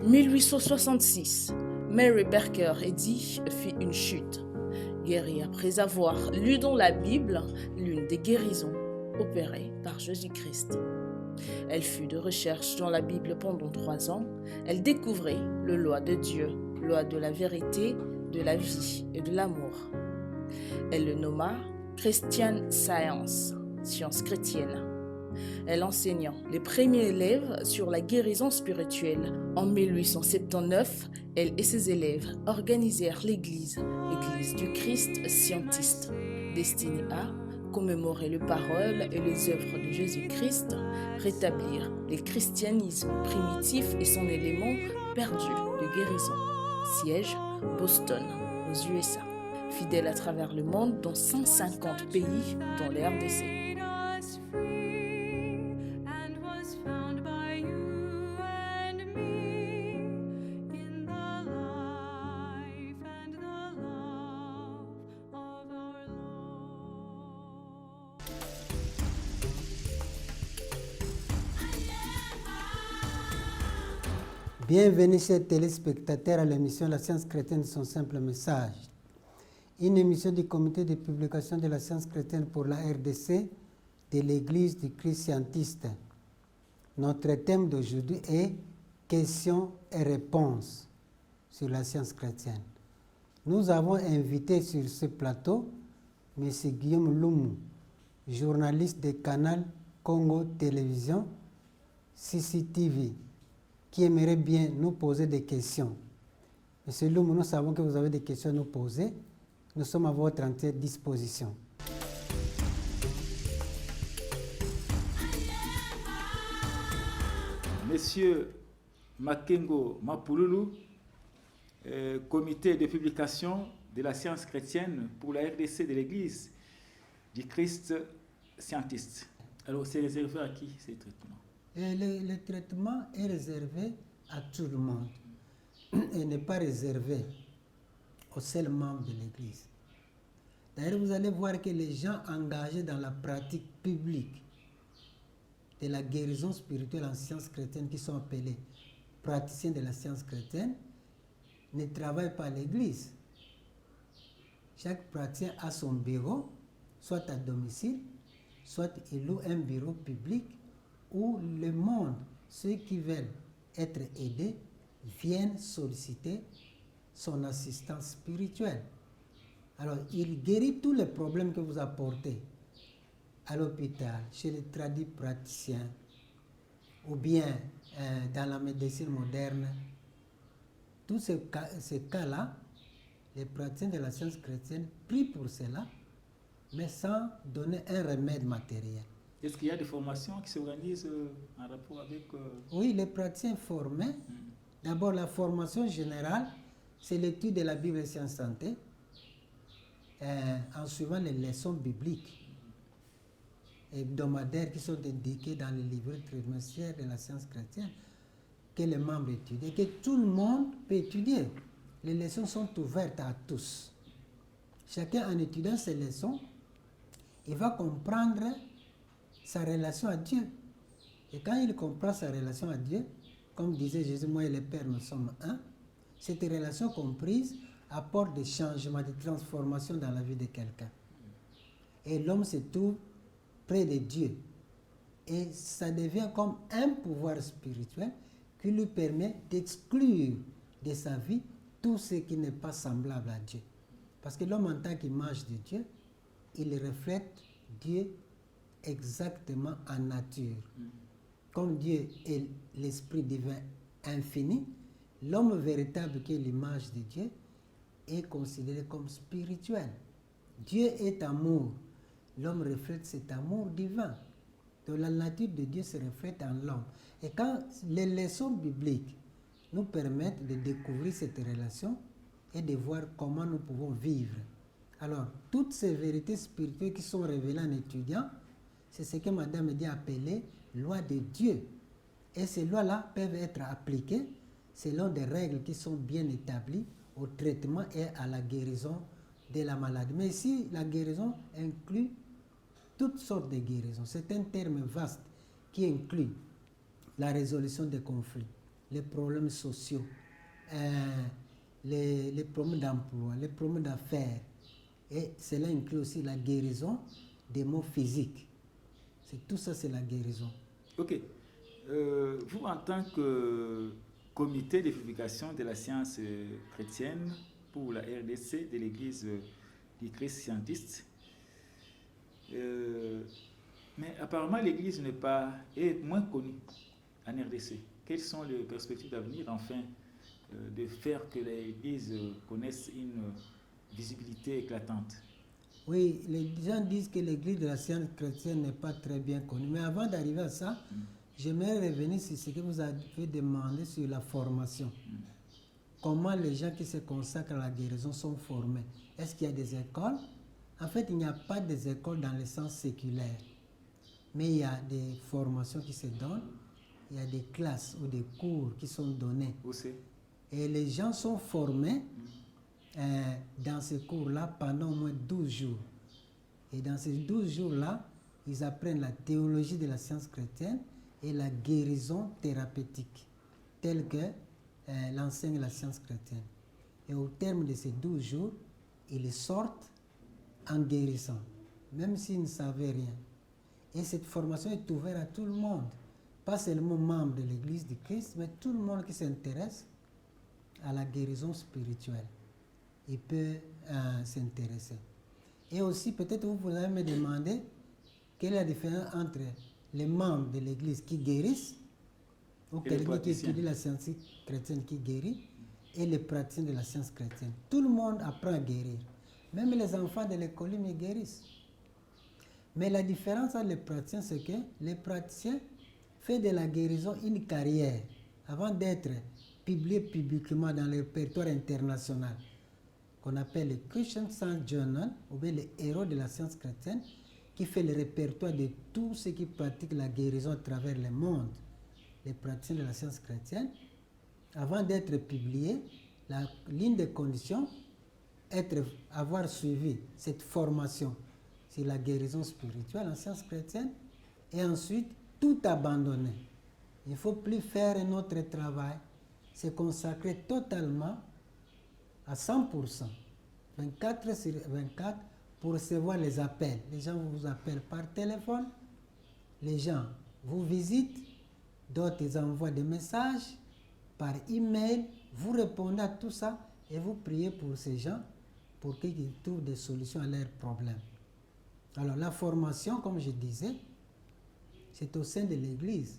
1866, Mary Baker Eddy fit une chute, guérie après avoir lu dans la Bible l'une des guérisons opérées par Jésus-Christ. Elle fut de recherche dans la Bible pendant 3 ans. Elle découvrit la loi de Dieu, loi de la vérité, de la vie et de l'amour. Elle le nomma Christian Science, science chrétienne. Elle enseigna les premiers élèves sur la guérison spirituelle. En 1879, elle et ses élèves organisèrent l'Église du Christ scientiste, destinée à commémorer les paroles et les œuvres de Jésus-Christ, rétablir le christianisme primitif et son élément perdu de guérison. Siège, Boston, aux USA. Fidèle à travers le monde dans 150 pays, dont les RDC. Bienvenue chers téléspectateurs à l'émission La science chrétienne de son simple message. Une émission du comité de publication de la science chrétienne pour la RDC de l'Église du Christ scientiste. Notre thème d'aujourd'hui est questions et réponses sur la science chrétienne. Nous avons invité sur ce plateau M. Guillaume Loumou, journaliste de Canal Congo Télévision, CCTV, qui aimerait bien nous poser des questions. Monsieur Loumou, nous savons que vous avez des questions à nous poser. Nous sommes à votre entière disposition. Monsieur Makengo Mapululu, comité de publication de la science chrétienne pour la RDC de l'Église du Christ scientiste. Alors, c'est réservé à qui ces traitements? Le traitement est réservé à tout le monde et n'est pas réservé aux seuls membres de l'Église. D'ailleurs, vous allez voir que les gens engagés dans la pratique publique de la guérison spirituelle en science chrétienne, qui sont appelés praticiens de la science chrétienne, ne travaillent pas à l'Église. Chaque praticien a son bureau, soit à domicile, soit il loue un bureau public où le monde, ceux qui veulent être aidés, viennent solliciter son assistance spirituelle. Alors, il guérit tous les problèmes que vous apportez à l'hôpital, chez les tradis praticiens, ou bien dans la médecine moderne. Tous ces cas-là, les praticiens de la science chrétienne prient pour cela, mais sans donner un remède matériel. Est-ce qu'il y a des formations qui s'organisent en rapport avec... Oui, les praticiens formés. D'abord, la formation générale, c'est l'étude de la Bible et sciences santé, en suivant les leçons bibliques hebdomadaires qui sont indiquées dans les livres trimestriels de la science chrétienne, que les membres étudient, et que tout le monde peut étudier. Les leçons sont ouvertes à tous. Chacun, en étudiant ces leçons, il va comprendre sa relation à Dieu. Et quand il comprend sa relation à Dieu, comme disait Jésus, moi et le Père, nous sommes un, cette relation comprise apporte des changements, des transformations dans la vie de quelqu'un. Et l'homme se trouve près de Dieu. Et ça devient comme un pouvoir spirituel qui lui permet d'exclure de sa vie tout ce qui n'est pas semblable à Dieu. Parce que l'homme, en tant qu'image de Dieu, il reflète Dieu exactement en nature. Comme Dieu est l'esprit divin infini, l'homme véritable qui est l'image de Dieu est considéré comme spirituel. Dieu est amour. L'homme reflète cet amour divin. Donc la nature de Dieu se reflète en l'homme. Et quand les leçons bibliques nous permettent de découvrir cette relation et de voir comment nous pouvons vivre. Alors, toutes ces vérités spirituelles qui sont révélées en étudiant, c'est ce que Madame Eddy a appelé loi de Dieu. Et ces lois-là peuvent être appliquées selon des règles qui sont bien établies au traitement et à la guérison de la maladie. Mais ici, la guérison inclut toutes sortes de guérisons. C'est un terme vaste qui inclut la résolution des conflits, les problèmes sociaux, les problèmes d'emploi, les problèmes d'affaires. Et cela inclut aussi la guérison des maux physiques. Tout ça, c'est la guérison. Ok. Vous, en tant que comité de publication de la science chrétienne pour la RDC de l'Église du Christ scientiste, mais apparemment l'Église est moins connue en RDC. Quelles sont les perspectives d'avenir, enfin, de faire que l'Église connaisse une visibilité éclatante? Oui, les gens disent que l'Église de la science chrétienne n'est pas très bien connue. Mais avant d'arriver à ça, j'aimerais revenir sur ce que vous avez demandé sur la formation. Comment les gens qui se consacrent à la guérison sont formés? Est-ce qu'il y a des écoles? En fait, il n'y a pas des écoles dans le sens séculaire. Mais il y a des formations qui se donnent. Il y a des classes ou des cours qui sont donnés. Où c'est? Et les gens sont formés dans ces cours-là pendant au moins 12 jours. Et dans ces 12 jours-là, ils apprennent la théologie de la science chrétienne et la guérison thérapeutique, telle que l'enseigne la science chrétienne. Et au terme de ces 12 jours, ils sortent en guérissant, même s'ils ne savaient rien. Et cette formation est ouverte à tout le monde, pas seulement membres de l'Église du Christ, mais tout le monde qui s'intéresse à la guérison spirituelle. Il peut s'intéresser. Et aussi, peut-être vous allez me demander quelle est la différence entre les membres de l'Église qui guérissent, ou quelqu'un qui étudie la science chrétienne qui guérit, et les praticiens de la science chrétienne. Tout le monde apprend à guérir. Même les enfants de l'école, ils guérissent. Mais la différence entre les praticiens, c'est que les praticiens font de la guérison une carrière avant d'être publiés publiquement dans le répertoire international qu'on appelle le Christian Science Journal, ou bien les héros de la science chrétienne, qui fait le répertoire de tous ceux qui pratiquent la guérison à travers le monde, les praticiens de la science chrétienne. Avant d'être publié, la ligne de conditions est avoir suivi cette formation sur la guérison spirituelle en science chrétienne et ensuite tout abandonner. Il ne faut plus faire un autre travail, se consacrer totalement à 100%, 24 sur 24, pour recevoir les appels. Les gens vous appellent par téléphone, les gens vous visitent, d'autres ils envoient des messages par email, vous répondez à tout ça et vous priez pour ces gens pour qu'ils trouvent des solutions à leurs problèmes. Alors la formation, comme je disais, c'est au sein de l'Église.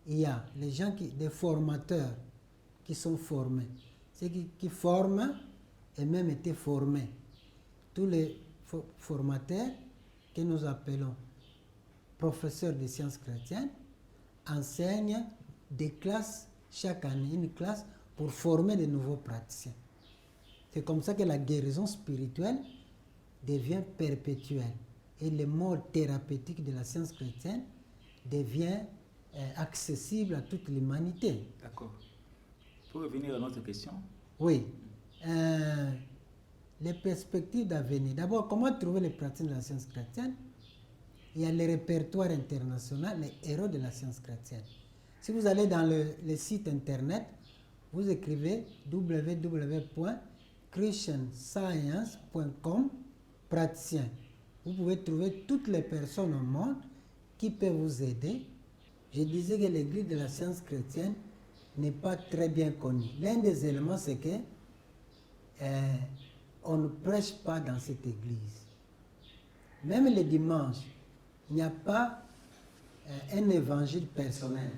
Il y a les gens des formateurs qui sont formés. Ceux qui forment et même été formés. Tous les formateurs que nous appelons professeurs de sciences chrétiennes enseignent des classes chaque année, une classe pour former de nouveaux praticiens. C'est comme ça que la guérison spirituelle devient perpétuelle et le mode thérapeutique de la science chrétienne devient accessible à toute l'humanité. D'accord. Pour revenir à notre question. Oui. Les perspectives d'avenir. D'abord, comment trouver les pratiques de la science chrétienne? Il y a le répertoire international, les héros de la science chrétienne. Si vous allez dans le site internet, vous écrivez www.christianscience.com praticien. Vous pouvez trouver toutes les personnes au monde qui peuvent vous aider. Je disais que l'Église de la science chrétienne n'est pas très bien connue. L'un des éléments, c'est que on ne prêche pas dans cette église. Même le dimanche, il n'y a pas un évangile personnel.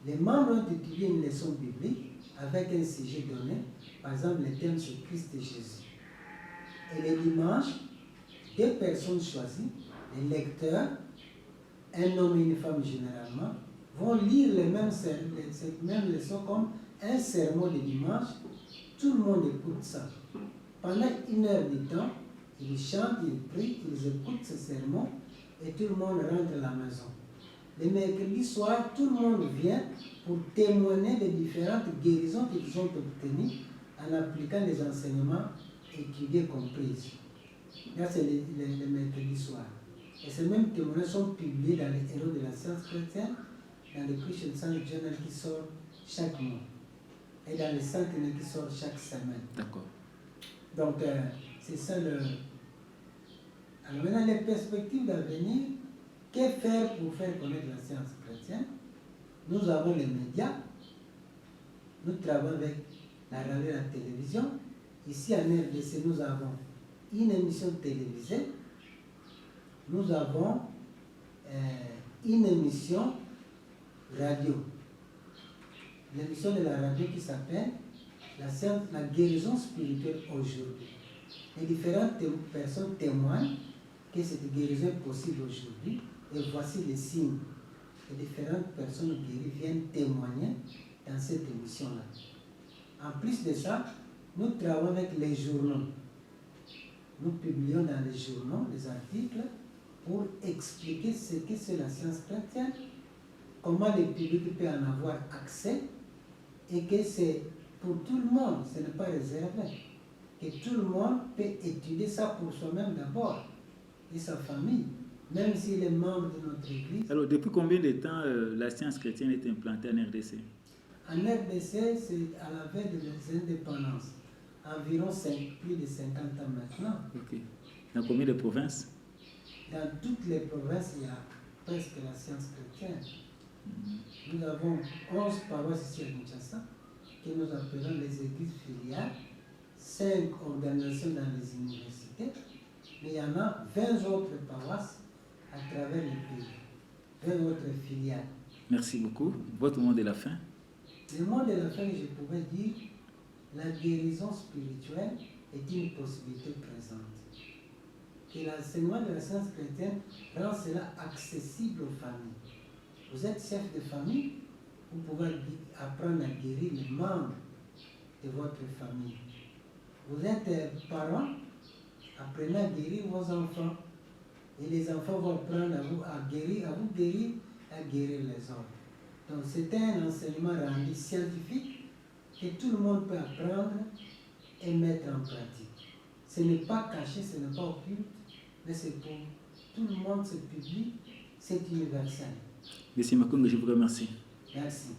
Les membres ont étudié une leçon biblique avec un sujet donné. Par exemple, le thème c'est Christ et Jésus. Et le dimanche, 2 personnes choisies, les lecteurs, un homme et une femme généralement, vont lire cette même leçon comme un sermon le dimanche. Tout le monde écoute ça. Pendant 1 heure de temps, ils chantent, ils prient, ils écoutent ce sermon et tout le monde rentre à la maison. Le mercredi soir, tout le monde vient pour témoigner des différentes guérisons qu'ils ont obtenues en appliquant les enseignements étudiés comprises. Là, c'est le mercredi soir. Et ces mêmes témoignages sont publiés dans les héros de la science chrétienne dans le Christian Science Journal qui sort chaque mois et dans le Sentinel qui sort chaque semaine. D'accord. Donc, c'est ça le... Alors maintenant, les perspectives d'avenir, que faire pour faire connaître la science chrétienne? Nous avons les médias, nous travaillons avec la radio et la télévision. Ici en RDC, nous avons une émission télévisée, nous avons une émission radio. L'émission de la radio qui s'appelle la guérison spirituelle aujourd'hui. Et différentes personnes témoignent que cette guérison est possible aujourd'hui. Et voici les signes. Et différentes personnes guéries viennent témoigner dans cette émission-là. En plus de ça, nous travaillons avec les journaux. Nous publions dans les journaux des articles pour expliquer ce que c'est la science chrétienne, comment le public peut en avoir accès, et que c'est pour tout le monde, ce n'est pas réservé. Que tout le monde peut étudier ça pour soi-même d'abord, et sa famille, même s'il est membre de notre église. Alors, depuis combien de temps la science chrétienne est implantée en RDC? En RDC, c'est à la veille de l'indépendance. Environ plus de 50 ans maintenant. Ok. Dans combien de provinces? Dans toutes les provinces, il y a presque la science chrétienne. Nous avons 11 paroisses ici à Kinshasa, que nous appelons les églises filiales, 5 organisations dans les universités, mais il y en a 20 autres paroisses à travers le pays, 20 autres filiales. Merci beaucoup. Votre mot de la fin? Le mot de la fin, je pourrais dire, la guérison spirituelle est une possibilité présente. Et l'enseignement de la science chrétienne rend cela accessible aux familles. Vous êtes chef de famille, vous pouvez apprendre à guérir les membres de votre famille. Vous êtes parents, apprenez à guérir vos enfants. Et les enfants vont apprendre à vous guérir, à guérir les autres. Donc c'est un enseignement rendu scientifique que tout le monde peut apprendre et mettre en pratique. Ce n'est pas caché, ce n'est pas occulte, mais c'est pour tout le monde, c'est public, c'est universel. Monsieur Makungu, je vous remercie. Merci.